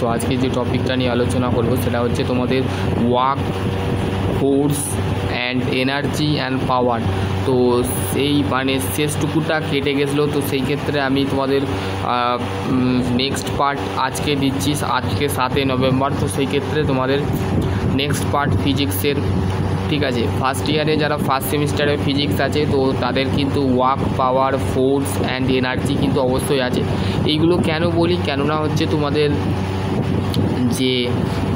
তো আজকে যে টপিকটা নিয়ে আলোচনা করব সেটা হচ্ছে তোমাদের work force and energy and power. তো সেই মানে শেষটুকুটা কেটে গেছিলো, তো সেই ক্ষেত্রে আমি তোমাদের নেক্সট পার্ট আজকে দিচ্ছি, আজকে 7 নভেম্বর। তো সেই ক্ষেত্রে তোমাদের নেক্সট পার্ট ফিজিক্সের, ঠিক আছে। ফার্স্ট ইয়ারে যারা ফার্স্ট সেমিস্টারে ফিজিক্স আছে তো তাদের কিন্তু work, power, force and energy কিন্তু অবশ্যই আছে। এইগুলো কেন বলি, কেননা হচ্ছে তোমাদের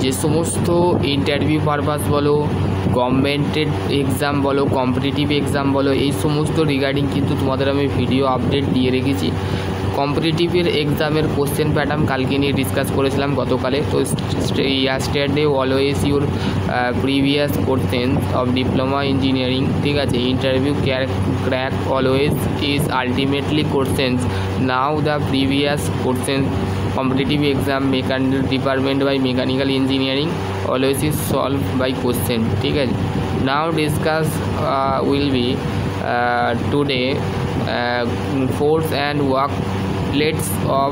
যে সমস্ত ইন্টারভিউ পারপাস বলো, গভর্নমেন্টের এক্সাম বলো, কম্পিটিটিভ এক্সাম বলো, এই সমস্ত রিগার্ডিং কিন্তু তোমাদের আমি ভিডিও আপডেট দিয়ে রেখেছি। কম্পিটিটিভের এক্সামের কোশ্চেন প্যাটার্ন কালকে নিয়ে ডিসকাস করেছিলাম গতকালে। তো yesterday always your previous question of diploma engineering, ঠিক আছে। Interview crack always is ultimately questions. Now the previous question competitive exam department by mechanical engineering always is solved by question, ঠিক আছে। now discuss will be today force and work plates of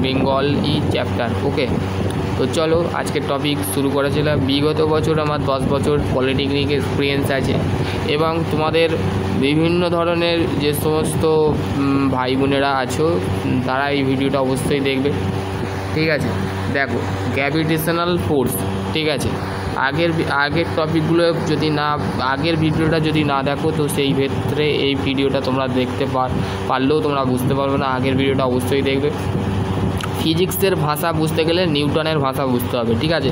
Bengali chapter, okay। তো চলো আজকের topic শুরু করেছিলাম। বিগত বছর আমার 10 বছর পলিটেকনিক এক্সপিরিয়েন্স আছে এবং তোমাদের বিভিন্ন ধরনের যে সমস্ত ভাই বোনেরা আছো তারা এই ভিডিওটা অবশ্যই দেখবে, ঠিক আছে। দেখো গ্র্যাভিটেশনাল ফোর্স, ঠিক আছে। আগের টপিকগুলো যদি না, আগের ভিডিওটা যদি না দেখো তো সেই ক্ষেত্রে এই ভিডিওটা তোমরা দেখতে পারলেও তোমরা বুঝতে পারবে না। আগের ভিডিওটা অবশ্যই দেখবে। ফিজিক্সের ভাষা বুঝতে গেলে নিউটনের ভাষা বুঝতে হবে, ঠিক আছে।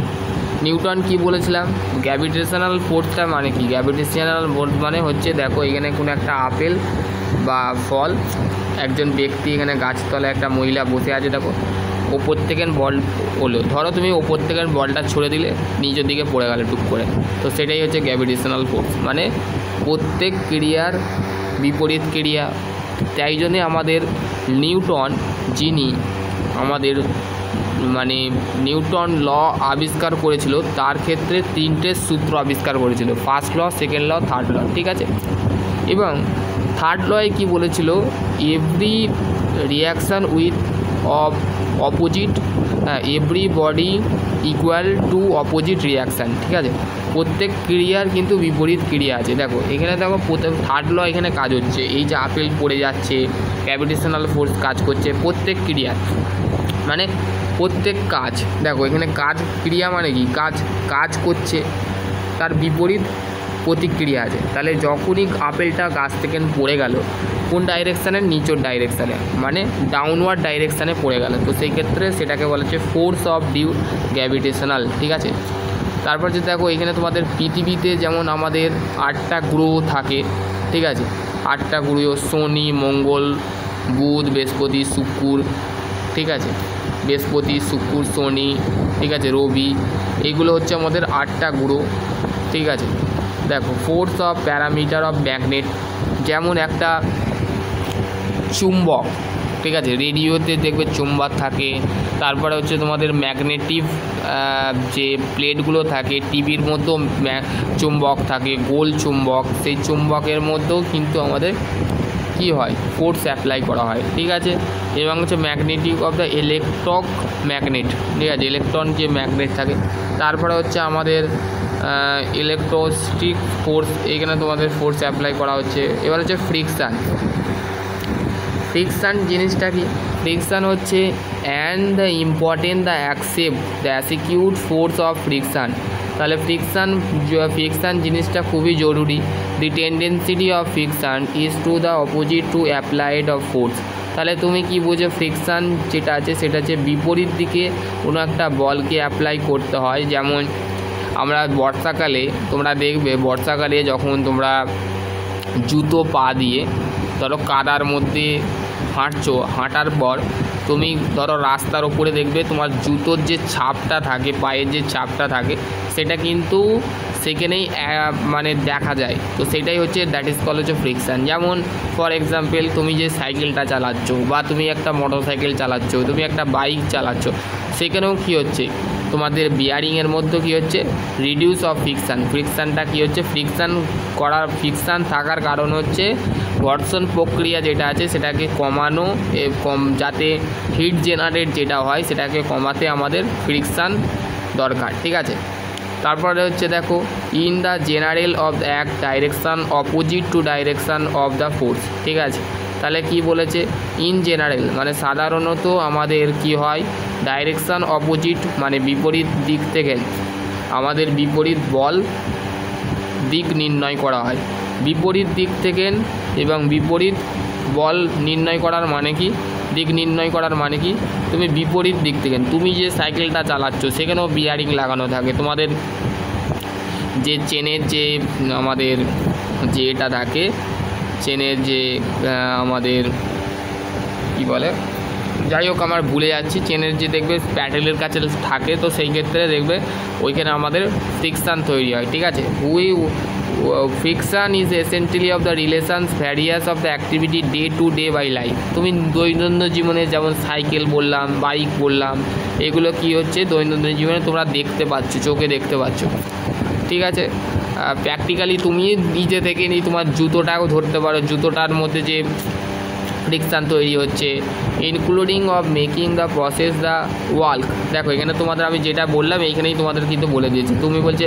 নিউটন কি বলেছিলাম, গ্র্যাভিটেশনাল ফোর্সটা মানে কি? গ্র্যাভিটেশনাল ফোর্স মানে হচ্ছে, দেখো এখানে কোনো একটা আপেল বা ফল, একজন ব্যক্তি এখানে গাছতলায় একটা মহিলা বসে আছে, দেখো ওপর থেকে বল হলো, ধরো তুমি ওপর থেকে বলটা ছুড়ে দিলে নিচের দিকে পড়ে গেলে টুক করে, তো সেটাই হচ্ছে গ্র্যাভিটেশনাল ফোর্স। মানে প্রত্যেক ক্রিয়ার বিপরীত ক্রিয়া। তাই জন্যে আমাদের নিউটন, যিনি আমাদের মানে নিউটন ল আবিষ্কার করেছিল, তার ক্ষেত্রে 3টে সূত্র আবিষ্কার করেছিল, first law, second law, third law, ঠিক আছে। এবং থার্ড লয়ে কি বলেছিল, every reaction with opposite every body equal to opposite reaction, ঠিক আছে। প্রত্যেক ক্রিয়ার কিন্তু বিপরীত ক্রিয়া আছে। দেখো এখানে দেখো থার্ড ল এখানে কাজ হচ্ছে, এই যে আপেল পড়ে যাচ্ছে, গ্র্যাভিটেশনাল ফোর্স কাজ করছে প্রত্যেক ক্রিয়ার, মানে প্রত্যেক কাজ। দেখো এখানে কাজ, ক্রিয়া মানে কি, কাজ করছে, তার বিপরীত প্রতিক্রিয়া আছে। তাহলে যখনই আপেলটা গাছ থেকে পড়ে গেল কোন ডাইরেকশানে, নিচের ডাইরেকশানে, মানে ডাউনওয়ার্ড ডাইরেকশানে পড়ে গেল, তো সেই ক্ষেত্রে সেটাকে বলা হচ্ছে ফোর্স অফ ডিউ গ্র্যাভিটেশনাল, ঠিক আছে। তারপর যে দেখো এখানে তোমাদের পৃথিবীতে যেমন আমাদের 8টা গ্রহ থাকে, ঠিক আছে। 8টা গ্রহ, শনি, মঙ্গল, বুধ, বৃহস্পতি, শুক্র, ঠিক আছে। বৃহস্পতি, শুক্র, শনি, ঠিক আছে, রবি, এইগুলো হচ্ছে আমাদের 8টা গ্রহ, ঠিক আছে। দেখো force of parameter of magnet, যেমন একটা চুম্বক, ঠিক আছে, রেডিওতে দেখবে চুম্বক থাকে। তারপরে হচ্ছে তোমাদের ম্যাগনেটিভ যে প্লেটগুলো থাকে, টিভির মধ্যেও চুম্বক থাকে, গোল চুম্বক, সেই চুম্বকের মধ্যেও কিন্তু আমাদের কি হয়, ফোর্স অ্যাপ্লাই করা হয়, ঠিক আছে। এবং হচ্ছে ম্যাগনেটিক অফ দ্য ইলেকট্রক ম্যাগনেট, ঠিক আছে, ইলেকট্রন যে ম্যাগনেট থাকে। তারপরে হচ্ছে আমাদের ইলেকট্রোস্ট্যাটিক ফোর্স, এখানে তোমাদের ফোর্স অ্যাপ্লাই করা হচ্ছে। এবার হচ্ছে ফ্রিকশান জিনিসটা কি? ফ্রিকশান হচ্ছে and the important the acute force of friction. তাহলে ফ্রিকশান জিনিসটা খুবই জরুরি। The tendency of friction is to the opposite to applied of force. তাহলে তুমি কি বোঝো, ফ্রিকশান যেটা আছে সেটা হচ্ছে বিপরীত দিকে কোনো একটা বলকে অ্যাপ্লাই করতে হয়। যেমন আমরা বর্ষাকালে, তোমরা দেখবে বর্ষাকালে যখন তোমরা জুতো পা দিয়ে ধরো কাদার মধ্যে হাঁটছো, হাঁটার পর তুমি ধরো রাস্তার ওপরে দেখবে তোমার জুতোর যে ছাপটা থাকে, পায়ের যে ছাপটা থাকে, সেটা কিন্তু সেখানেই মানে দেখা যায়। তো সেটাই হচ্ছে দ্যাট ইজ কল হচ্ছে ফ্রিকশান। যেমন ফর এক্সাম্পল তুমি যে সাইকেলটা চালাচ্ছ, বা তুমি একটা মোটর সাইকেল চালাচ্ছ, তুমি একটা বাইক চালাচ্ছ, সেখানেও কী হচ্ছে, তোমাদের বিয়ারিংয়ের মধ্যে কী হচ্ছে, রিডিউস অফ ফ্রিকশান। ফ্রিকশানটা কী হচ্ছে, ফ্রিকশান থাকার কারণ হচ্ছে ঘর্ষণ প্রক্রিয়া যেটা আছে সেটাকে কমানো, যাতে হিট জেনারেট যেটা হয় সেটাকে কমাতে আমাদের ফ্রিকশান দরকার, ঠিক আছে। তারপরে হচ্ছে দেখো, in the general of the এক direction opposite to direction of the force, ঠিক আছে। তাহলে কি বলেছে, ইন জেনারেল মানে সাধারণত আমাদের কি হয়, ডাইরেকশান অপোজিট মানে বিপরীত দিক থেকে আমাদের বিপরীত বল দিক নির্ণয় করা হয়। বিপরীত দিক থেকে এবং বিপরীত বল নির্ণয় করার মানে কি, দিক নির্ণয় করার মানে কি, তুমি বিপরীত দিক থেকে, তুমি যে সাইকেলটা চালাচ্ছ সেখানেও বিয়ারিং লাগানো থাকে, তোমাদের যে চেনের যে আমাদের যে এটা থাকে, চেনের যে আমাদের কি বলে, যাই হোক আমার ভুলে যাচ্ছি, চেনের যে দেখবে প্যাডেলের কাছে থাকে, তো সেই ক্ষেত্রে দেখবে ওইখানে আমাদের ফ্রিকশান তৈরি হয়, ঠিক আছে। Friction is essentially of the relations various of the activity day to day by life. তুমি দৈনন্দিন জীবনে যেমন সাইকেল বললাম, বাইক বললাম, এগুলো কি হচ্ছে দৈনন্দিন জীবনে তোমরা দেখতে পাচ্ছ, চোখে দেখতে পাচ্ছ, ঠিক আছে। প্র্যাকটিক্যালি তুমি নিজে থেকে তোমার জুতোটাও ধরতে পারো, জুতোটার মধ্যে যে ফ্রিকশান তৈরি হচ্ছে, including of making the process the work. দেখো এখানে তোমাদের আমি যেটা বললাম এইখানেই তোমাদের কিন্তু বলে দিয়েছি। তুমি বলছে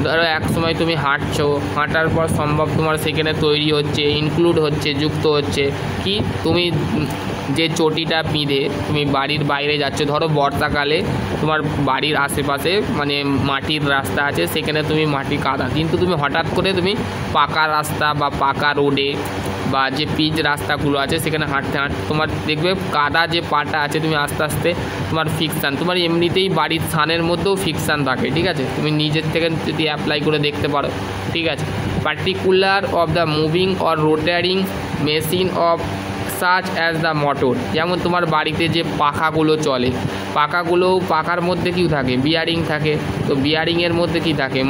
ধরো এক সময় তুমি হাঁটছো, হাঁটার পর সম্ভব তোমার সেখানে তৈরি হচ্ছে, ইনক্লুড হচ্ছে, যুক্ত হচ্ছে কি, তুমি যে চটিটা পিঁধে তুমি বাড়ির বাইরে যাচ্ছ, ধরো বর্ষাকালে তোমার বাড়ির আশেপাশে মানে মাটির রাস্তা আছে, সেখানে তুমি মাটি কাদা, কিন্তু তুমি হঠাৎ করে তুমি পাকা রাস্তা বা পাকা রোডে বা যে পিচ রাস্তাগুলো আছে সেখানে হাঁটতে হাঁটতে তোমার দেখবে কাদা যে পাটা আছে, তুমি আস্তে আস্তে তোমার ফ্রিকশান, তোমার এমনিতেই বাড়ির ছানের মধ্যেও ফ্রিকশান থাকে, ঠিক আছে। তুমি নিজের থেকে যদি অ্যাপ্লাই করে দেখতে পারো, ঠিক আছে। Particular of the moving or rotating machine of such as the motor, যেমন তোমার বাড়িতে যে পাখাগুলো চলে, পাখার মধ্যে কী থাকে, বিয়ারিং থাকে, তো বিয়ারিংয়ের মধ্যে কী থাকে,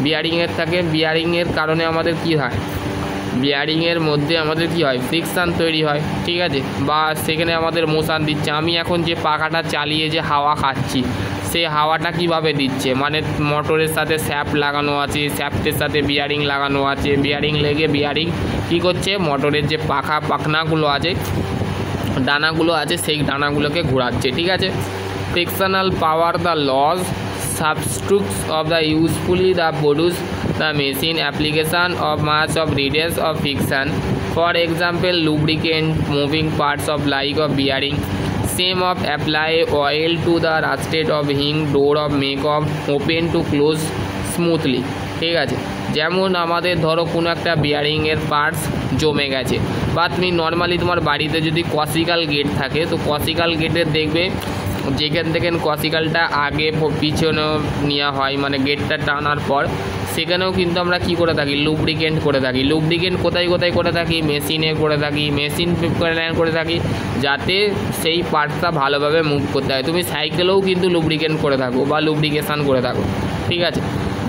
বিয়ারিংয়ের থাকে, বিয়ারিংয়ের কারণে আমাদের কী হয়, বিয়ারিংয়ের মধ্যে আমাদের কি হয়, ফ্রিকশান তৈরি হয়, ঠিক আছে, বা সেখানে আমাদের মোশন দিচ্ছে। আমি এখন যে পাখাটা চালিয়ে যে হাওয়া খাচ্ছি, সেই হাওয়াটা কিভাবে দিচ্ছে, মানে মোটরের সাথে শ্যাফট লাগানো আছে, শ্যাফটের সাথে বিয়ারিং লাগানো আছে, বিয়ারিং লেগে বিয়ারিং কী করছে, মোটরের যে পাখনাগুলো আছে, ডানাগুলো আছে, সেই ডানাগুলোকে ঘোরাচ্ছে, ঠিক আছে। Frictional power the laws substitutes of the usefully the produce the machine application of much of radius of friction, for example lubricant, moving parts of like of bearing, same of apply oil to the rusted of hinge door of make of open to close smoothly, ঠিক আছে। যেমন আমাদের ধরো কোনো একটা বিয়ারিংয়ের parts জমে গেছে, বা তুমি নর্মালি তোমার বাড়িতে যদি কসিক্যাল গেট থাকে, তো কসিক্যাল গেটের দেখবে যেখান থেকে কসিক্যালটা আগে পিছনে নেওয়া হয়, মানে গেটটা টানার পর সেখানেও কিন্তু আমরা কি করে থাকি, লুব্রিকেন্ট করে থাকি। লুব্রিকেন্ট কোথায় কোথায় করে থাকি, মেশিনে করে থাকি, মেশিন করে থাকি, যাতে সেই পার্টটা ভালোভাবে মুভ করতে হয়। তুমি সাইকেলেও কিন্তু লুব্রিকেন্ট করে থাকো বা লুব্রিকেশান করে থাকো, ঠিক আছে,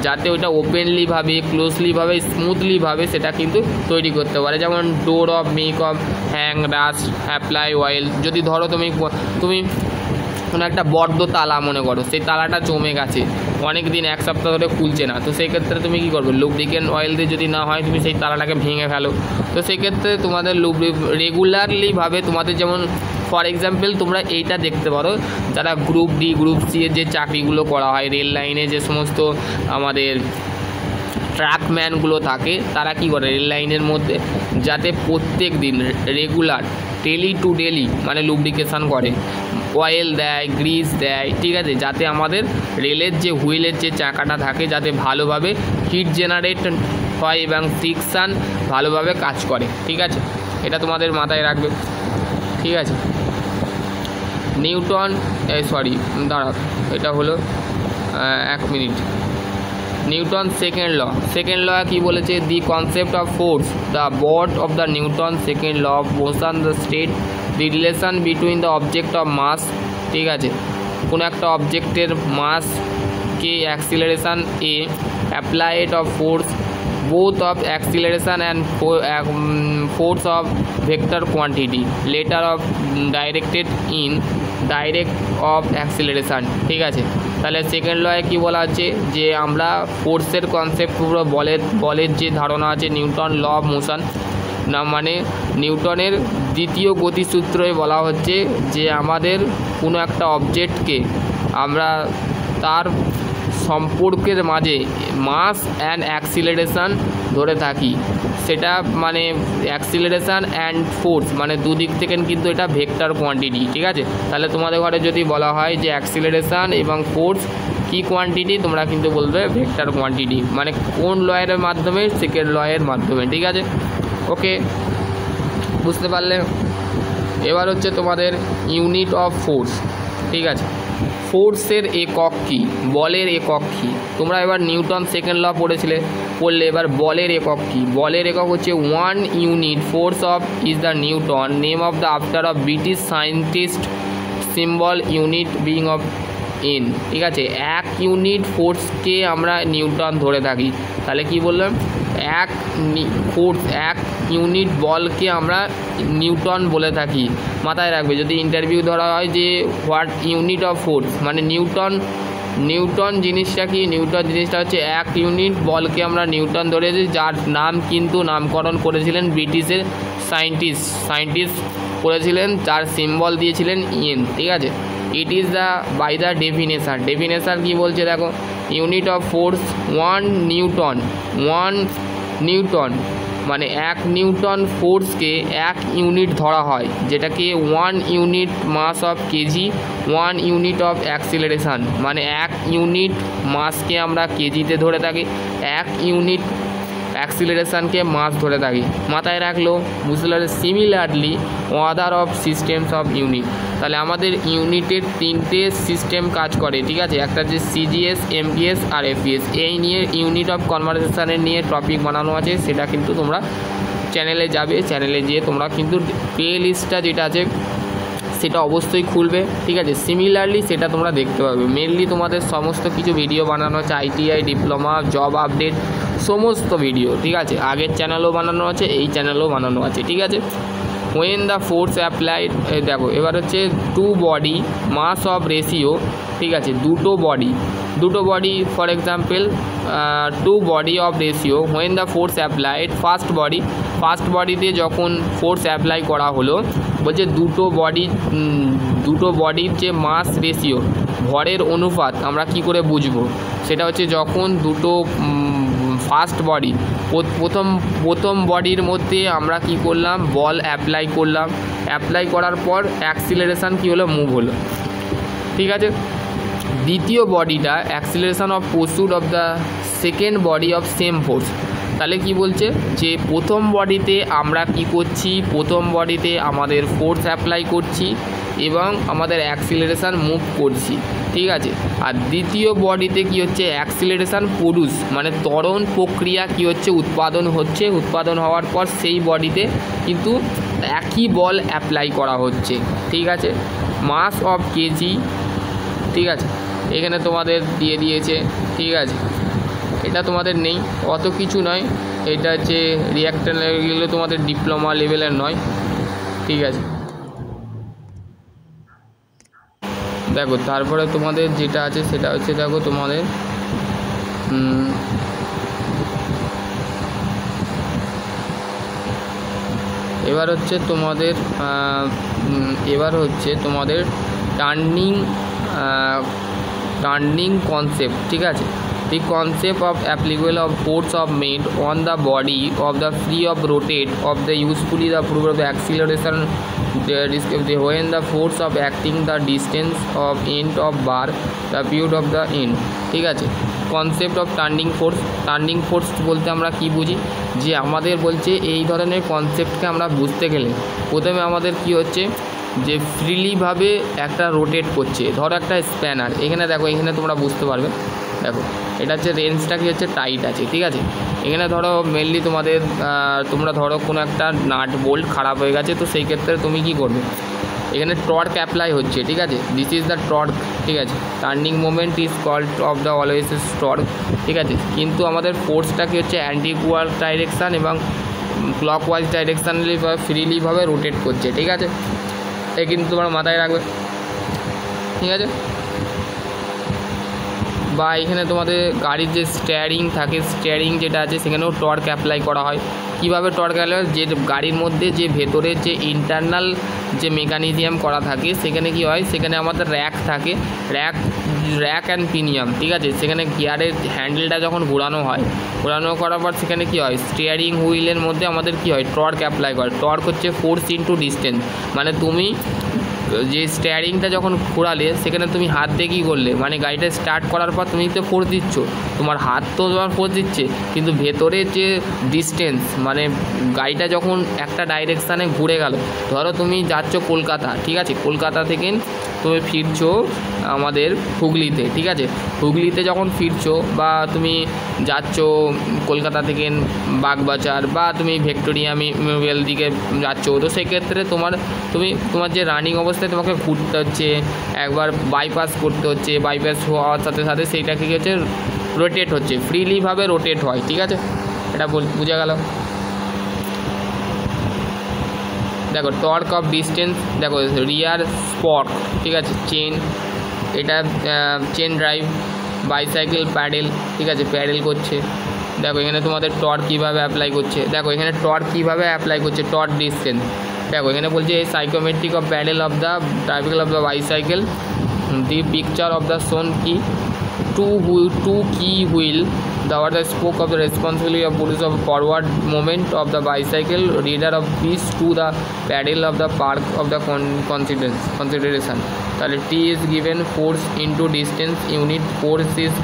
যাতে ওইটা ওপেনলিভাবে, ক্লোজলিভাবে, স্মুথলিভাবে সেটা কিন্তু তৈরি করতে পারে। যেমন door of make of hang rust apply oil, যদি ধরো তুমি কোনো একটা বদ্ধ তালা মনে করো, সেই তালাটা জমে গেছে, অনেক দিন এক সপ্তাহ ধরে খুলছে না, তো সেই ক্ষেত্রে তুমি কী করবে, লুব্রিকেন্ট অয়েল দিয়ে যদি না হয় তুমি সেই তালাটাকে ভেঙে ফেলো। তো সেক্ষেত্রে তোমাদের রেগুলারলিভাবে তোমাদের যেমন ফর এক্সাম্পল তোমরা এইটা দেখতে পারো, যারা গ্রুপ ডি গ্রুপ সি এর যে চাকরিগুলো করা হয়, রেল লাইনে যে সমস্ত আমাদের ট্রাকম্যানগুলো থাকে, তারা কি করে রেল লাইনের মধ্যে যাতে প্রত্যেক দিন রেগুলার ডেলি টু ডেলি মানে লুব্রিকেশান করে, অয়েল দেয়, গ্রিস দেয়, ঠিক আছে, যাতে আমাদের রেলের যে হুইলের যে চাকাটা থাকে যাতে ভালোভাবে হিট জেনারেট হয় এবং ফ্রিকশান ভালোভাবে কাজ করে, ঠিক আছে। এটা তোমাদের মাথায় রাখবে, ঠিক আছে। নিউটন দাঁড়াও, এটা হলো 1 মিনিট। নিউটন সেকেন্ড ল কি বলেছে, the concept of force, the body of the Newton second law of motion, the state, the relation between the object of mass, ঠিক আছে, কোনো একটা অবজেক্টের মাস কে অ্যাক্সিলারেশান এ applied of force, both of acceleration and force of vector quantity later of directed in direct of acceleration, ঠিক আছে। তাহলে সেকেন্ড লয়ে কি বলা আছে, যে আমরা ফোর্সের কনসেপ্ট পুরো বলের যে ধারণা আছে, নিউটন ল অফ মোশন, না, মানে নিউটনের দ্বিতীয় গতিসূত্রে বলা হচ্ছে যে আমাদের কোনো একটা অবজেক্টকে আমরা তার সম্পর্কের মাঝে মাস অ্যান্ড অ্যাক্সিলারেশান ধরে থাকি। সেটা মানে অ্যাক্সিলারেশান অ্যান্ড ফোর্স মানে দুদিক থেকে কিন্তু এটা ভেক্টর কোয়ান্টিটি, ঠিক আছে। তাহলে তোমাদের ঘরে যদি বলা হয় যে অ্যাক্সিলারেশান এবং ফোর্স কি কোয়ান্টিটি, তোমরা কিন্তু বলবে ভেক্টর কোয়ান্টিটি, মানে কোন লয়ের মাধ্যমে, সেকেন্ড লয়ের মাধ্যমে, ঠিক আছে। ওকে, বুঝতে পারলে। এবার হচ্ছে তোমাদের ইউনিট অফ ফোর্স, ঠিক আছে। ফোর্সের একক কী, বলের একক কী, তোমরা এবার নিউটন সেকেন্ড ল পড়লে এবার বলের একক কী। বলের একক হচ্ছে 1 unit force of is the Newton, name of the after of British scientist, symbol unit being of N, ঠিক আছে। 1 ইউনিট ফোর্সকে আমরা নিউটন ধরে থাকি। তাহলে কি বললাম, 1 ইউনিট বলকে আমরা নিউটন বলে থাকি। মাথায় রাখবে, যদি ইন্টারভিউ ধরা হয় যে হোয়াট ইউনিট অফ ফোর্স, মানে নিউটন জিনিসটা কি, নিউটন জিনিসটা হচ্ছে 1 ইউনিট বলকে আমরা নিউটন ধরেছি, যার নাম কিন্তু নামকরণ করেছিলেন ব্রিটিশের সায়েন্টিস্ট করেছিলেন, যার সিম্বল দিয়েছিলেন এন, ঠিক আছে। It is the by the definition কি বলছে দেখো, ইউনিট অফ ফোর্স 1 নিউটন মানে 1 নিউটন ফোর্সকে 1 ইউনিট ধরা হয়, যেটাকে 1 unit mass of KG, 1 unit of acceleration, মানে 1 ইউনিট মাসকে আমরা কেজিতে ধরে থাকি, 1 ইউনিট অ্যাক্সিলারেশানকে মাস ধরে থাকি। মাথায় রাখলো, বুঝতে পারলে। Similarly other of systems of unit, তাহলে আমাদের ইউনিটের 3টে সিস্টেম কাজ করে, ঠিক আছে। একটা হচ্ছে সিজিএস, এমডিএস আর এফপিএস। এই নিয়ে ইউনিট অফ কনভারসেশনের নিয়ে টপিক বানানো আছে, সেটা কিন্তু তোমরা চ্যানেলে যাবে, চ্যানেলে যেয়ে তোমরা কিন্তু প্লে লিস্টটা যেটা আছে সেটা অবশ্যই খুলবে, ঠিক আছে। সিমিলারলি সেটা তোমরা দেখতে পাবে। মেনলি তোমাদের সমস্ত কিছু ভিডিও বানানো আছে, আইটিআই, ডিপ্লোমা, জব আপডেট, সমস্ত ভিডিও, ঠিক আছে। আগের চ্যানেলও বানানো আছে, এই চ্যানেলও বানানো আছে, ঠিক আছে। when the force applied, দেখো এবার হচ্ছে 2 বডি মাস অফ রেশিও, ঠিক আছে। দুটো body for example 2 body of ratio, when the force applied first বডিতে যখন ফোর্স অ্যাপ্লাই করা হলো, বলছে দুটো বডির যে মাস রেশিও, ভরের অনুপাত আমরা কি করে বুঝবো, সেটা হচ্ছে যখন দুটো ফার্স্ট বডি প্রথম বডির মধ্যে আমরা কি করলাম, বল অ্যাপ্লাই করার পর অ্যাক্সিলারেশান কি হলো, মুভ হলো, ঠিক আছে। দ্বিতীয় বডিটা acceleration of pursuit of the second body of same force. তাহলে কি বলছে যে প্রথম বডিতে আমরা কি করছি, প্রথম বডিতে আমাদের ফোর্স অ্যাপ্লাই করছি এবং আমাদের অ্যাক্সিলারেশান মুভ করছি, ঠিক আছে। আর দ্বিতীয় বডিতে কি হচ্ছে, অ্যাক্সিলারেশান প্রডিউস মানে ত্বরণ প্রক্রিয়া কি হচ্ছে, উৎপাদন হওয়ার পর সেই বডিতে কিন্তু একই বল অ্যাপ্লাই করা হচ্ছে, ঠিক আছে। মাস অফ কেজি, ঠিক আছে, এখানে তোমাদের দিয়ে দিয়েছে, ঠিক আছে। এটা তোমাদের নেই, অত কিছু নয়, এটা হচ্ছে রিঅ্যাক্টর লেভেলে তোমাদের ডিপ্লোমা লেভেলের নয়, ঠিক আছে। দেখো তারপরে তোমাদের যেটা আছে সেটা হচ্ছে, দেখো তোমাদের এবার হচ্ছে তোমাদের টার্নিং কনসেপ্ট, ঠিক আছে। The concept of applicable of force of made on the body of the free of rotate of the usefully the proof of the acceleration when the force of acting the distance of end of bar the period of the end, ঠিক আছে। Concept of turning force বলতে আমরা কি বুঝি, যে আমাদের বলছে এই ধরনের কনসেপ্টকে আমরা বুঝতে গেলে প্রথমে আমাদের কি হচ্ছে, যে ফ্রিলিভাবে একটা রোটেট করছে। ধরো একটা স্প্যানার, এখানে দেখো, এখানে তোমরা বুঝতে পারবে, দেখো এটা হচ্ছে রেঞ্জটা কি হচ্ছে, টাইট আছে, ঠিক আছে। এখানে ধরো মেনলি তোমরা ধরো কোনো একটা নাট বোল্ট খারাপ হয়ে গেছে, তো সেই ক্ষেত্রে তুমি কি করবে, এখানে টর্ক অ্যাপ্লাই হচ্ছে, ঠিক আছে। দিস ইজ দ্য টর্ক, ঠিক আছে। Turning moment is called of the always is torque, ঠিক আছে। কিন্তু আমাদের ফোর্সটা কি হচ্ছে, অ্যান্টি ইকুয়াল ডাইরেকশান এবং ক্লকওয়াইজ ডাইরেকশানে ফ্রিলিভাবে রোটেট করছে, ঠিক আছে। এ কিন্তু তোমরা মাথায় রাখবে, ঠিক আছে। বা এখানে তোমাদের গাড়ির যে স্টিয়ারিং থাকে, স্টিয়ারিং যেটা আছে সেখানেও টর্ক অ্যাপ্লাই করা হয়, কীভাবে টর্ক অ্যাপ্লাই, যে গাড়ির মধ্যে যে ভেতরে যে ইন্টারনাল যে মেকানিজম করা থাকে সেখানে কি হয়, সেখানে আমাদের র্যাক থাকে, র্যাক অ্যান্ড পিনিয়াম, ঠিক আছে। সেখানে গিয়ারের হ্যান্ডেলটা যখন ঘোরানো হয়, ঘোরানো করার পর সেখানে কি হয়, স্টিয়ারিং হুইলের মধ্যে আমাদের কি হয়, টর্ক অ্যাপ্লাই করে। টর্ক হচ্ছে ফোর্স ইনটু ডিস্টেন্স, মানে তুমি যে স্টিয়ারিংটা যখন ঘোরালে সেখানে তুমি হাত দিয়ে কী করলে, মানে গাড়িটা স্টার্ট করার পর তুমি তো ফোর্স দিচ্ছ, তোমার হাত তো তোমার ফোর্স দিচ্ছে, কিন্তু ভেতরে যে ডিস্টেন্স, মানে গাড়িটা যখন একটা ডাইরেকশানে ঘুরে গেল, ধরো তুমি যাচ্ছ কলকাতা, ঠিক আছে, কলকাতা থেকে তুমি ফিরছো আমাদের হুগলিতে, ঠিক আছে, হুগলিতে যখন ফিরছো বা তুমি যাচ্ছ কলকাতা থেকে বাগবাজার বা তুমি ভিক্টোরিয়া মেমোরিয়াল দিকে যাচ্ছ, তো সেক্ষেত্রে তোমার যে রানিং অবস্থায় তোমাকে ঘুরতে হচ্ছে, একবার বাইপাস করতে হচ্ছে, বাইপাস হওয়ার সাথে সাথে সেইটা কী হচ্ছে, রোটেট হচ্ছে, ফ্রিলিভাবে রোটেট হয়, ঠিক আছে, এটা বোঝা গেল। দেখো টর্ক অফ ডিস্টেন্স, দেখো রিয়ার স্পর্ক, ঠিক আছে, চেন, এটা চেন ড্রাইভ, বাইসাইকেল প্যাডেল, ঠিক আছে, প্যাডেল করছে। দেখো এখানে তোমাদের টর্ক কীভাবে অ্যাপ্লাই করছে, দেখো এখানে টর্ক কীভাবে অ্যাপ্লাই করছে, টর্ক ডিস্টেন্স, দেখো এখানে বলছে psychometric of pedal of the tricycle of the bicycle, the picture of the shown কি two key wheel, the spoke of the responsibility of police of forward movement of the bicycle, reader of piece to the pedal of the park of the consideration, তাহলে T is given force into distance unit, force is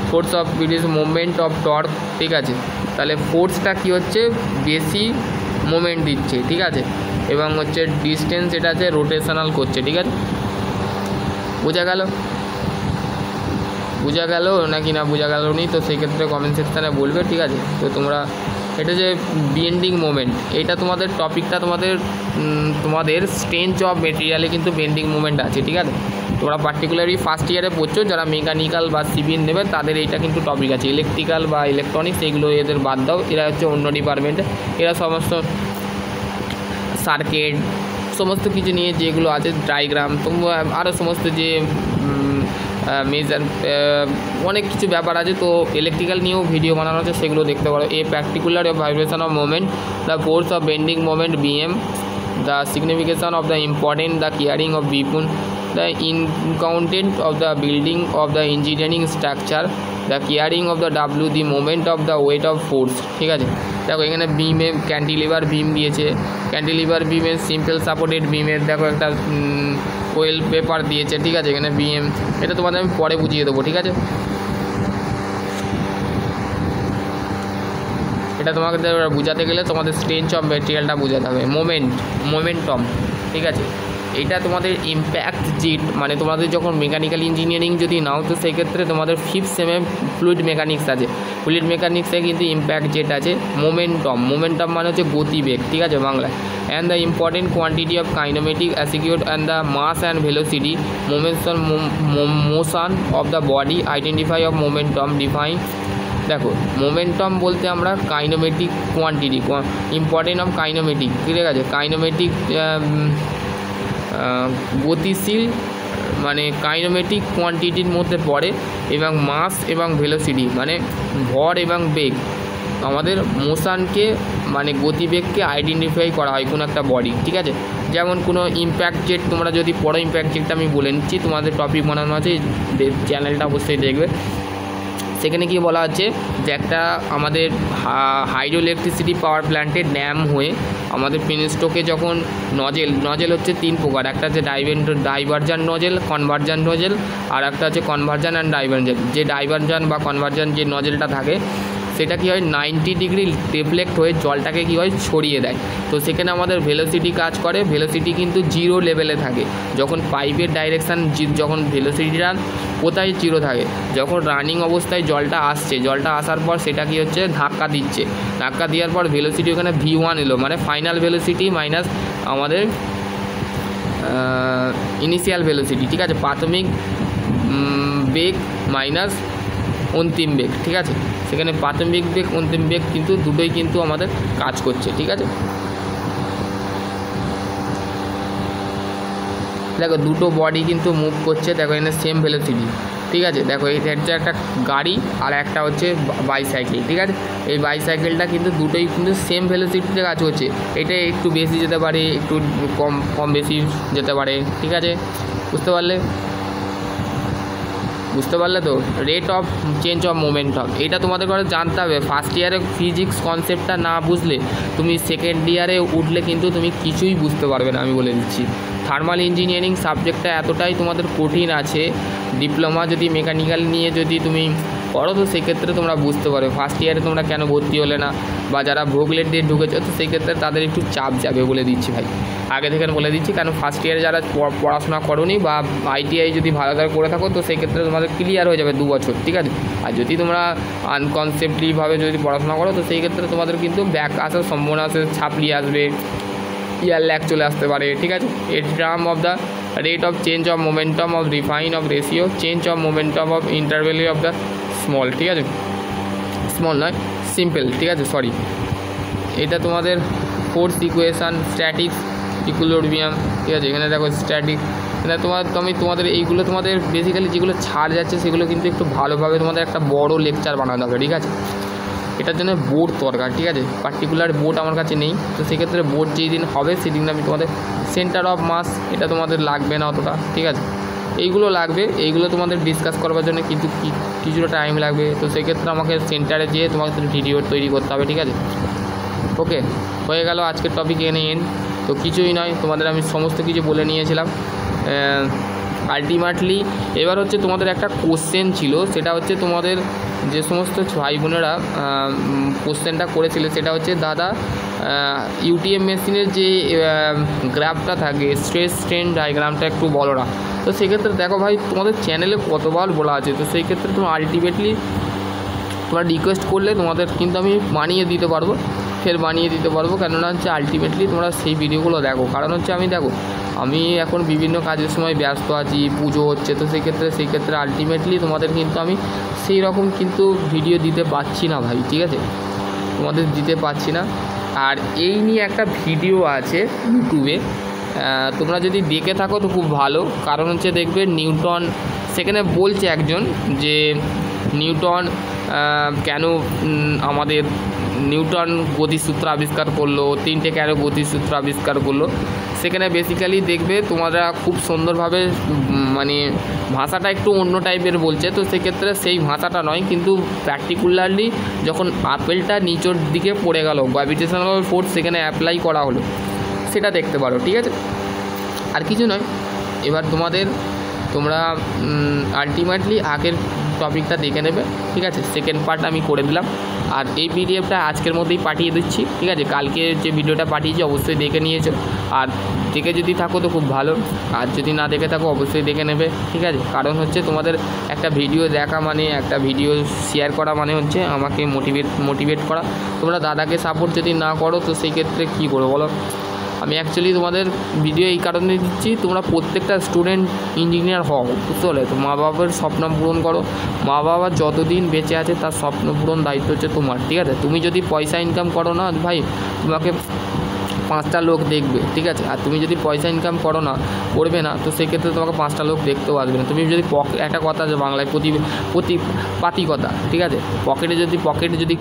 force of it is moment of torque, ঠিক আছে, তাহলে ফোর্সটা কী হচ্ছে, বেশি moment দিচ্ছে, ঠিক আছে, এবং হচ্ছে ডিস্টেন্স এটা আছে রোটেশনাল করছে, ঠিক আছে, বোঝা গেল নাকি না বোঝা গেল নি, তো সেই ক্ষেত্রে কমেন্ট সেকশানে বলবে, ঠিক আছে। তো তোমরা এটা যে বেন্ডিং মোমেন্ট, এটা তোমাদের টপিকটা তোমাদের স্ট্রেংথ অফ মেটেরিয়ালে কিন্তু বেন্ডিং মোমেন্ট আছে, ঠিক আছে। তোমরা পার্টিকুলারলি ফার্স্ট ইয়ারে পড়ছো, যারা মেকানিক্যাল বা সিভিল নেবে তাদের এইটা কিন্তু টপিক আছে। ইলেকট্রিক্যাল বা ইলেকট্রনিক্স এগুলো এদের বাদ দাও, এরা হচ্ছে অন্য ডিপার্টমেন্টে, এরা সমস্ত সার্কিট সমস্ত কিছু নিয়ে যেগুলো আছে, ডায়াগ্রাম, তোমরা আরও সমস্ত যে মেজার অনেক কিছু ব্যাপার আছে, তো ইলেকট্রিক্যাল নিয়েও ভিডিও বানানো আছে, সেগুলো দেখতে পারো। A particular vibration of moment, the force of bending moment BM, the signification of the important, the carrying of BPUN, the incountant of the building of the engineering structure, the carrying of the W, the moment of the weight of force, ঠিক আছে। দেখো এখানে বিমে cantilever বিম দিয়েছে, cantilever বিমের simple supported বিমের দেখো একটা well paper দিয়েছে, ঠিক আছে, এখানে BM, এটা তোমাদের আমি পরে বুঝিয়ে দেবো, ঠিক আছে। এটা তোমাকে বোঝাতে গেলে তোমাদের স্ট্রেংথ অফ মেটেরিয়ালটা বোঝাতে হবে, মোমেন্টাম, ঠিক আছে। এটা তোমাদের ইম্প্যাক্ট জেট, মানে তোমাদের যখন মেকানিক্যাল ইঞ্জিনিয়ারিং যদি নাও, তো সেই ক্ষেত্রে তোমাদের 5th সেমে ফ্লুইড মেকানিক্স আছে, ফ্লুইড মেকানিক্সে কিন্তু ইম্প্যাক্ট জেট আছে। মোমেন্টাম মানে হচ্ছে গতিবেগ, ঠিক আছে, বাংলায়। And the important quantity of kinematic acute and the mass and velocity motion of the body, identify of momentum, define. দেখো মোমেন্টাম বলতে আমরা kinematic quantity, important of kinematic, ঠিক আছে, কাইনোমেটিক গতিশীল মানে কাইনোমেটিক কোয়ান্টিটির মধ্যে পড়ে, এবং মাস এবং ভেলোসিটি মানে ভর এবং বেগ, আমাদের মোশনকে মানে গতিবেগকে আইডেন্টিফাই করা হয় কোনো একটা বডি, ঠিক আছে। যেমন কোনো ইম্প্যাক্ট জেট, তোমরা যদি পড়ো ইম্প্যাক্ট জেটটা আমি বলে নিচ্ছি, তোমাদের টপিক বানানো আছে, চ্যানেলটা অবশ্যই দেখবে। সেখানে কি বলা হচ্ছে যে একটা আমাদের হাইড্রো ইলেকট্রিসিটি পাওয়ার প্ল্যান্টের ড্যাম হয়ে আমাদের পেনস্টকে যখন নজেল হচ্ছে 3 প্রকার, একটা হচ্ছে ডাইভারজান নজেল, কনভারজান নজেল, আর একটা হচ্ছে কনভারজান অ্যান্ড ডাইভারজান। যে ডাইভারজান বা কনভারজান যে নজেলটা থাকে সেটা কী হয় 90 ডিগ্রি রিফ্লেক্ট হয়ে জলটাকে কী হয় ছড়িয়ে দেয়। তো সেখানে আমাদের ভেলোসিটি কাজ করে, ভেলোসিটি কিন্তু 0 লেভেলে থাকে। যখন পাইপের ডাইরেকশান, যখন ভেলোসিটিটা কোথায় 0 থাকে, যখন রানিং অবস্থায় জলটা আসছে, জলটা আসার পর সেটা কী হচ্ছে ধাক্কা দিচ্ছে, ধাক্কা দেওয়ার পর ভেলোসিটি ওখানে V1 এলো, মানে ফাইনাল ভেলোসিটি মাইনাস আমাদের ইনিশিয়াল ভেলোসিটি, ঠিক আছে, প্রাথমিক বেগ মাইনাস অন্তিম বেগ, ঠিক আছে। সেখানে প্রাথমিক বেগ অন্তিম বেগ কিন্তু দুটোই কিন্তু আমাদের কাজ করছে, ঠিক আছে। দেখো দুটো বডি কিন্তু মুভ করছে, দেখো এখানে সেম ভেলোসিটি, ঠিক আছে। দেখো এটা হচ্ছে একটা গাড়ি আর একটা হচ্ছে বাইসাইকেল, ঠিক আছে। এই বাইসাইকেলটা কিন্তু দুটোই কিন্তু সেম ভেলোসিটিতে কাজ করছে, এটা একটু বেশি যেতে পারে, একটু কম বেশি যেতে পারে, ঠিক আছে। বুঝতে পারলে তো rate of change of momentum, এটা তোমাদের করে জানতে হবে। ফার্স্ট ইয়ারে ফিজিক্স কনসেপ্টটা না বুঝলে তুমি সেকেন্ড ইয়ারে উঠলে কিন্তু তুমি কিছুই বুঝতে পারবে না, আমি বলে দিচ্ছি। থার্মাল ইঞ্জিনিয়ারিং সাবজেক্টটা এতটাই তোমাদের কঠিন আছে, ডিপ্লোমা যদি মেকানিক্যাল নিয়ে যদি তুমি করো তো সেক্ষেত্রে তোমরা বুঝতে পারবে ফার্স্ট ইয়ারে তোমরা কেন ভর্তি হলে না, বা যারা ভোগলেট দিয়ে ঢুকেছো তো সেই ক্ষেত্রে তাদের একটু চাপ যাবে বলে দিচ্ছি ভাই, আগে থেকে বলে দিচ্ছি। কারণ ফার্স্ট ইয়ারে যারা পড়াশোনা করোনি বা আইটিআই যদি ভালোভাবে করে থাকো তো সেই ক্ষেত্রে তোমাদের ক্লিয়ার হয়ে যাবে 2 বছর, ঠিক আছে। আর যদি তোমরা আনকনসেপ্টলিভাবে যদি পড়াশোনা করো তো সেই ক্ষেত্রে তোমাদের কিন্তু ব্যাক আসার সম্ভাবনা আছে, ছাপলি আসবে, ইয়ার ল্যাগ চলে আসতে পারে, ঠিক আছে। এর term of the rate of change of momentum of refine of ratio change of momentum of interval of the small, ঠিক আছে, স্মল নয় সিম্পল, ঠিক আছে, সরি। এটা তোমাদের ফোর্স ইকুয়েশান, স্ট্যাটিক্স, ইকুইলিব্রিয়াম, ঠিক আছে। এখানে দেখো স্ট্যাটিক, এটা তোমাদের এইগুলো তোমাদের বেসিক্যালি যেগুলো ছাড় যাচ্ছে সেগুলো কিন্তু একটু ভালোভাবে তোমাদের একটা বড় লেকচার বানাতে হবে, ঠিক আছে। এটার জন্য বোর্ড দরকার, ঠিক আছে। পার্টিকুলার বোর্ড আমার কাছে নেই, তো সেক্ষেত্রে বোর্ড যেই দিন হবে সেদিন আমি তোমাদের সেন্টার অফ মাস এটা তোমাদের লাগবে না অতটা, ঠিক আছে। এইগুলো লাগবে, এইগুলো তোমাদের ডিসকাস করবার জন্য কিন্তু কিছুটা টাইম লাগবে, তো সেক্ষেত্রে আমাকে সেন্টারে যেয়ে তোমাকে ভিডিও তৈরি করতে হবে, ঠিক আছে। ওকে, হয়ে গেল আজকের টপিক এনে তো কিছুই নয়, তোমাদের আমি সমস্ত কিছু বলে নিয়েছিলাম। আলটিমেটলি এবার হচ্ছে তোমাদের একটা কোশ্চেন ছিল, সেটা হচ্ছে তোমাদের যে সমস্ত ভাই বোনেরা কোশ্চেনটা করেছিলে সেটা হচ্ছে দাদা ইউটিএম মেশিনের যে গ্রাফটা থাকে স্ট্রেস স্ট্রেন ডায়াগ্রামটা একটু বলো না। তো সেক্ষেত্রে দেখো ভাই তোমাদের চ্যানেলে কতবার বলা আছে, তো সেই ক্ষেত্রে তোমার আলটিমেটলি তোমরা রিকোয়েস্ট করলে তোমাদের কিন্তু আমি বানিয়ে দিতে পারবো, কেননা হচ্ছে আলটিমেটলি তোমরা সেই ভিডিওগুলো দেখো। কারণ হচ্ছে আমি এখন বিভিন্ন কাজের সময় ব্যস্ত আছি, পুজো হচ্ছে, তো সেই ক্ষেত্রে আলটিমেটলি তোমাদের কিন্তু আমি সেই রকম কিন্তু ভিডিও দিতে পারছি না ভাই, ঠিক আছে, তোমাদের দিতে পারছি না। আর এই নিয়ে একটা ভিডিও আছে ইউটিউবে, তোমরা যদি দেখে থাকো তো খুব ভালো। কারণ হচ্ছে দেখবে নিউটন, সেখানে বলছে একজন যে নিউটন কেন আমাদের নিউটন গতিসূত্র আবিষ্কার করলো, 3টে কেন গতিসূত্র আবিষ্কার করলো। সেখানে বেসিক্যালি দেখবে তোমরা খুব সুন্দরভাবে মানে ভাষাটা একটু অন্য টাইপের বলছে, তো সেক্ষেত্রে সেই ভাষাটা নয়, কিন্তু পার্টিকুলারলি যখন আপেলটা নিচের দিকে পড়ে গেল গ্র্যাভিটেশনাল ফোর্স সেখানে অ্যাপ্লাই করা হলো, সেটা দেখতে পারো, ঠিক আছে। আর কিছু নয়, এবার তোমরা আলটিমেটলি আগের টপিকটা দেখে নেবে, ঠিক আছে। সেকেন্ড পার্ট আমি করে দিলাম, আর এই পিডিএফটা আজকের মধ্যেই পাঠিয়ে দিচ্ছি, ঠিক আছে। কালকে যে ভিডিওটা পাঠিয়েছি অবশ্যই দেখে নিয়েছো, আর দেখে যদি থাকো তো খুব ভালো, আর যদি না দেখে থাকো অবশ্যই দেখে নেবে, ঠিক আছে। কারণ হচ্ছে তোমাদের একটা ভিডিও দেখা মানে, একটা ভিডিও শেয়ার করা মানে হচ্ছে আমাকে মোটিভেট করা। তোমরা দাদাকে সাপোর্ট যদি না করো তো সেই ক্ষেত্রে কী করবো বলো। আমি অ্যাকচুয়ালি তোমাদের ভিডিও এই কারণে দিচ্ছি, তোমরা প্রত্যেকটা স্টুডেন্ট ইঞ্জিনিয়ার হও, বুঝতে পারলে তো। মা বাবার স্বপ্ন পূরণ করো, মা বাবা যতদিন বেঁচে আছে তার স্বপ্ন পূরণ দায়িত্ব হচ্ছে তোমার, ঠিক আছে। তুমি যদি পয়সা ইনকাম করো না ভাই, তোমাকে 5টা লোক দেখবে, ঠিক আছে। আর তুমি যদি পয়সা ইনকাম করবে না তো সেক্ষেত্রে তোমাকে 5টা লোক দেখতেও আসবে না। তুমি যদি একটা কথা যে বাংলায় প্রতিপাতি কথা, ঠিক আছে, পকেটে যদি